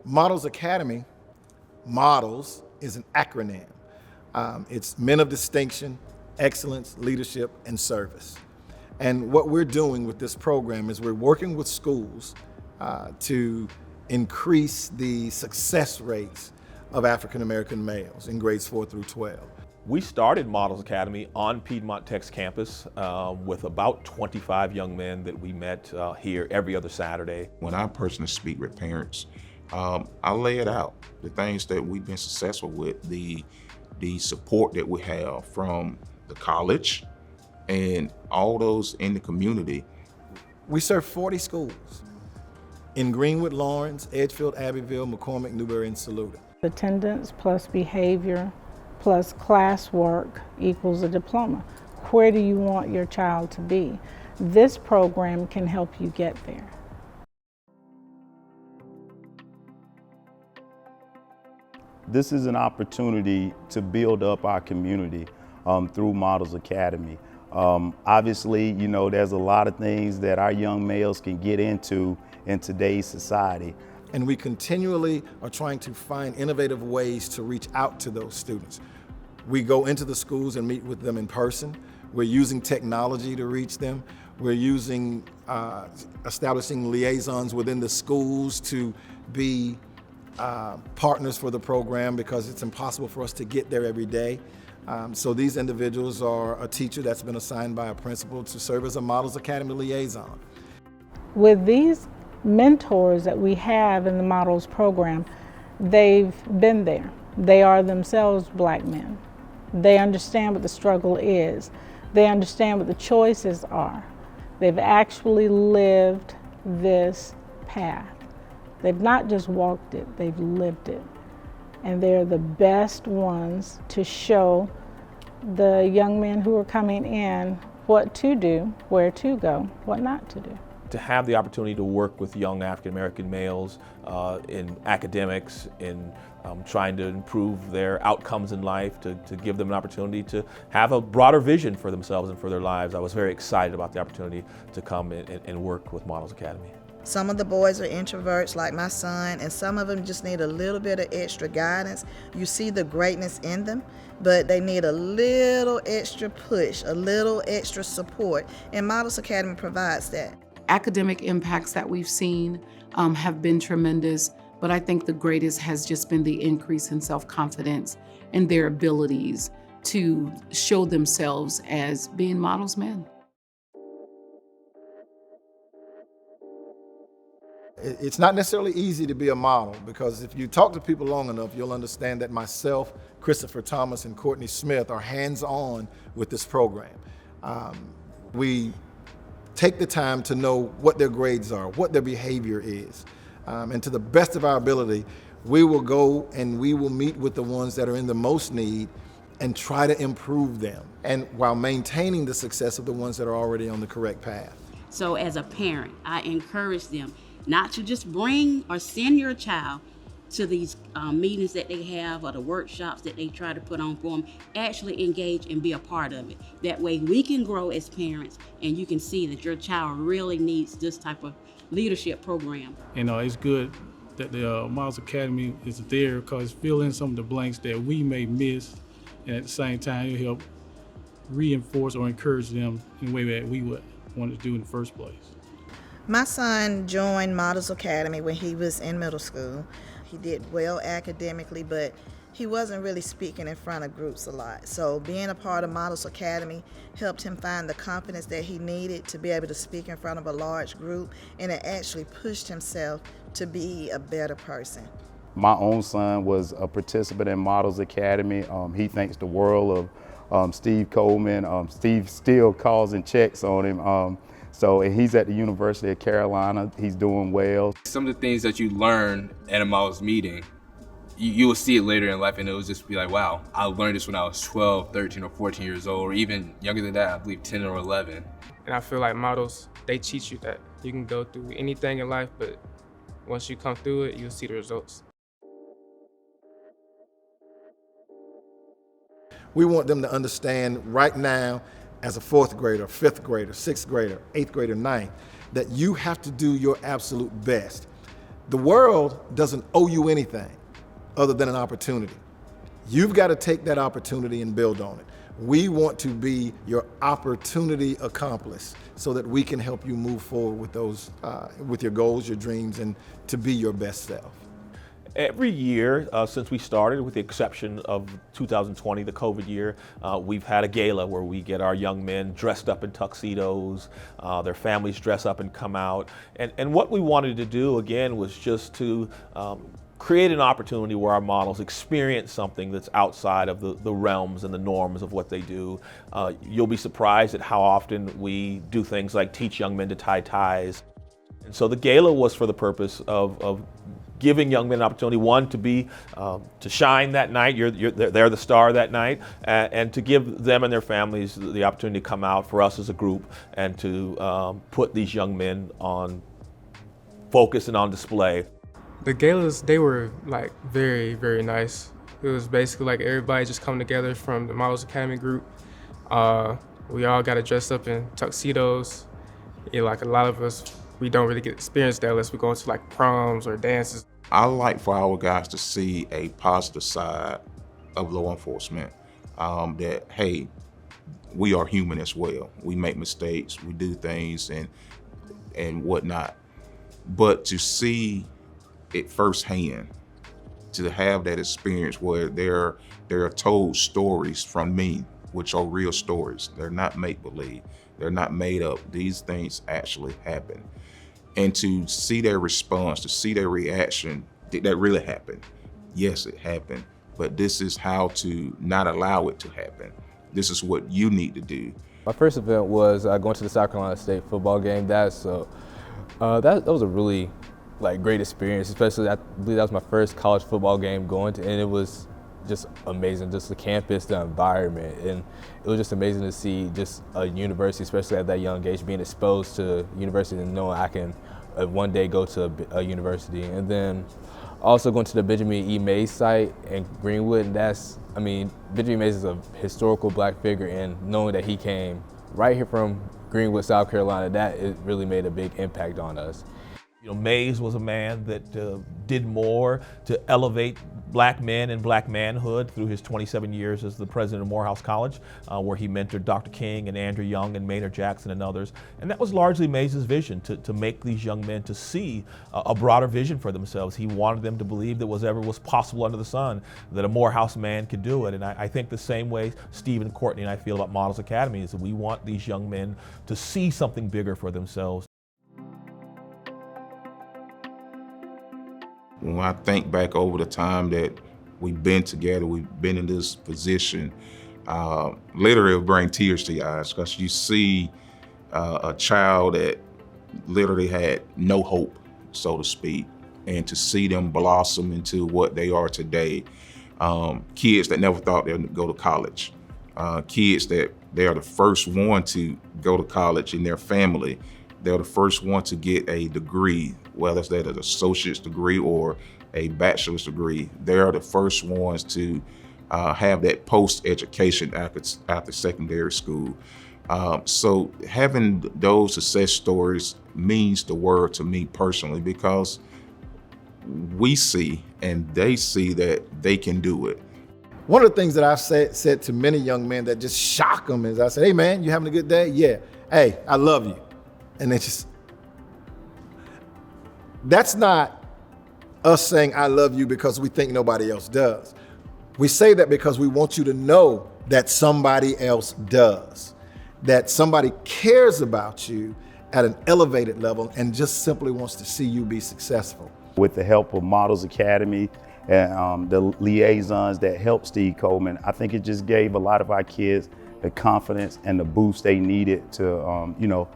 Models Academy, MODELS is an acronym. It's Men of Distinction, Excellence, Leadership, and Service. And what we're doing with this program is we're working with schools to increase the success rates of African American males in grades 4 through 12. We started Models Academy on Piedmont Tech's campus with about 25 young men that we met here every other Saturday. When I personally speak with parents, I lay it out, the things that we've been successful with, the support that we have from the college and all those in the community. We serve 40 schools in Greenwood, Lawrence, Edgefield, Abbeville, McCormick, Newberry, and Saluda. Attendance plus behavior plus classwork equals a diploma. Where do you want your child to be? This program can help you get there. This is an opportunity to build up our community through Models Academy. Obviously, you know, there's a lot of things that our young males can get into in today's society. And we continually are trying to find innovative ways to reach out to those students. We go into the schools and meet with them in person. We're using technology to reach them. We're using, establishing liaisons within the schools to be partners for the program because it's impossible for us to get there every day. So these individuals are a teacher that's been assigned by a principal to serve as a Models Academy liaison. With these mentors that we have in the Models program, they've been there. They are themselves Black men. They understand what the struggle is. They understand what the choices are. They've actually lived this path. They've not just walked it, they've lived it. And they're the best ones to show the young men who are coming in what to do, where to go, what not to do. To have the opportunity to work with young African American males in academics, in trying to improve their outcomes in life, to give them an opportunity to have a broader vision for themselves and for their lives. I was very excited about the opportunity to come and work with Models Academy. Some of the boys are introverts like my son, and some of them just need a little bit of extra guidance. You see the greatness in them, but they need a little extra push, a little extra support, and Models Academy provides that. Academic impacts that we've seen have been tremendous, but I think the greatest has just been the increase in self-confidence and their abilities to show themselves as being models men. It's not necessarily easy to be a model because if you talk to people long enough, you'll understand that myself, Christopher Thomas, and Courtney Smith are hands-on with this program. We take the time to know what their grades are, what their behavior is. And to the best of our ability, we will go and we will meet with the ones that are in the most need and try to improve them, and while maintaining the success of the ones that are already on the correct path. So as a parent, I encourage them not to just bring or send your child to these meetings that they have or the workshops that they try to put on for them. Actually engage and be a part of it. That way we can grow as parents and you can see that your child really needs this type of leadership program. And it's good that the Models Academy is there because it's filling some of the blanks that we may miss, and at the same time it'll help reinforce or encourage them in a way that we would want to do in the first place. My son joined Models Academy when he was in middle school. He did well academically, but he wasn't really speaking in front of groups a lot. So being a part of Models Academy helped him find the confidence that he needed to be able to speak in front of a large group, and it actually pushed himself to be a better person. My own son was a participant in Models Academy. He thanks the world of Steve Coleman. Steve still calls and checks on him. And he's at the University of Carolina. He's doing well. Some of the things that you learn at a Models meeting, you will see it later in life, and it will just be like, wow, I learned this when I was 12, 13, or 14 years old, or even younger than that, I believe 10 or 11. And I feel like Models, they teach you that you can go through anything in life, but once you come through it, you'll see the results. We want them to understand right now, as a 4th grader, 5th grader, 6th grader, 8th grader, 9th, that you have to do your absolute best. The world doesn't owe you anything other than an opportunity. You've got to take that opportunity and build on it. We want to be your opportunity accomplice so that we can help you move forward with those, with your goals, your dreams, and to be your best self. Every year since we started, with the exception of 2020, the COVID year, we've had a gala where we get our young men dressed up in tuxedos, their families dress up and come out. And what we wanted to do, again, was just to create an opportunity where our models experience something that's outside of the realms and the norms of what they do. You'll be surprised at how often we do things like teach young men to tie ties. And so the gala was for the purpose of giving young men an opportunity, one, to be to shine that night. They're the star that night, and to give them and their families the opportunity to come out for us as a group and to put these young men on focus and on display. The galas, they were like very, very nice. It was basically like everybody just coming together from the Models Academy group. We all got dressed up in tuxedos. Yeah, like a lot of us, we don't really get to experience that unless we go into like proms or dances. I like for our guys to see a positive side of law enforcement, that, hey, we are human as well. We make mistakes, we do things and whatnot. But to see it firsthand, to have that experience where there are told stories from me, which are real stories. They're not make-believe, they're not made up. These things actually happen. And to see their response, to see their reaction, did that really happen? Yes, it happened, but this is how to not allow it to happen. This is what you need to do. My first event was going to the South Carolina State football game. That was a really great experience, especially I believe that was my first college football game going to, and it was just amazing, just the campus, the environment, and it was just amazing to see just a university, especially at that young age, being exposed to university and knowing I can one day go to a university. And then also going to the Benjamin E. Mays site in Greenwood, and Benjamin Mays is a historical Black figure, and knowing that he came right here from Greenwood, South Carolina, it really made a big impact on us. You know, Mays was a man that did more to elevate Black men and Black manhood through his 27 years as the president of Morehouse College, where he mentored Dr. King and Andrew Young and Maynard Jackson and others. And that was largely Mays's vision, to make these young men to see a broader vision for themselves. He wanted them to believe that whatever was possible under the sun, that a Morehouse man could do it. And I think the same way Steve and Courtney and I feel about Models Academy is that we want these young men to see something bigger for themselves. When I think back over the time that we've been together, we've been in this position, literally it'll bring tears to your eyes, because you see a child that literally had no hope, so to speak, and to see them blossom into what they are today. Kids that never thought they'd go to college, kids that they are the first one to go to college in their family. They're the first one to get a degree, whether it's an associate's degree or a bachelor's degree. They are the first ones to have that post-education after secondary school. So having those success stories means the world to me personally, because we see and they see that they can do it. One of the things that I've said to many young men that just shock them is I said, hey man, you having a good day? Yeah. Hey, I love you. And that's not us saying I love you because we think nobody else does. We say that because we want you to know that somebody else does, that somebody cares about you at an elevated level and just simply wants to see you be successful. With the help of Models Academy and the liaisons that helped Steve Coleman, I think it just gave a lot of our kids the confidence and the boost they needed to,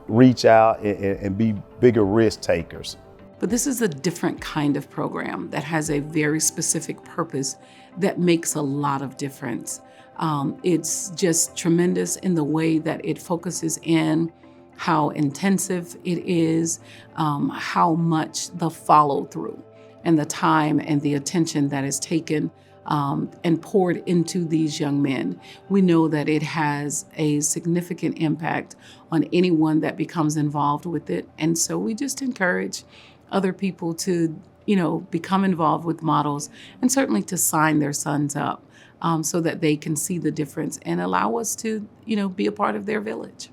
reach out and be bigger risk takers. But this is a different kind of program that has a very specific purpose that makes a lot of difference. It's just tremendous in the way that it focuses in how intensive it is, how much the follow through and the time and the attention that is taken and poured into these young men. We know that it has a significant impact on anyone that becomes involved with it. And so we just encourage other people to, become involved with models, and certainly to sign their sons up so that they can see the difference and allow us to, be a part of their village.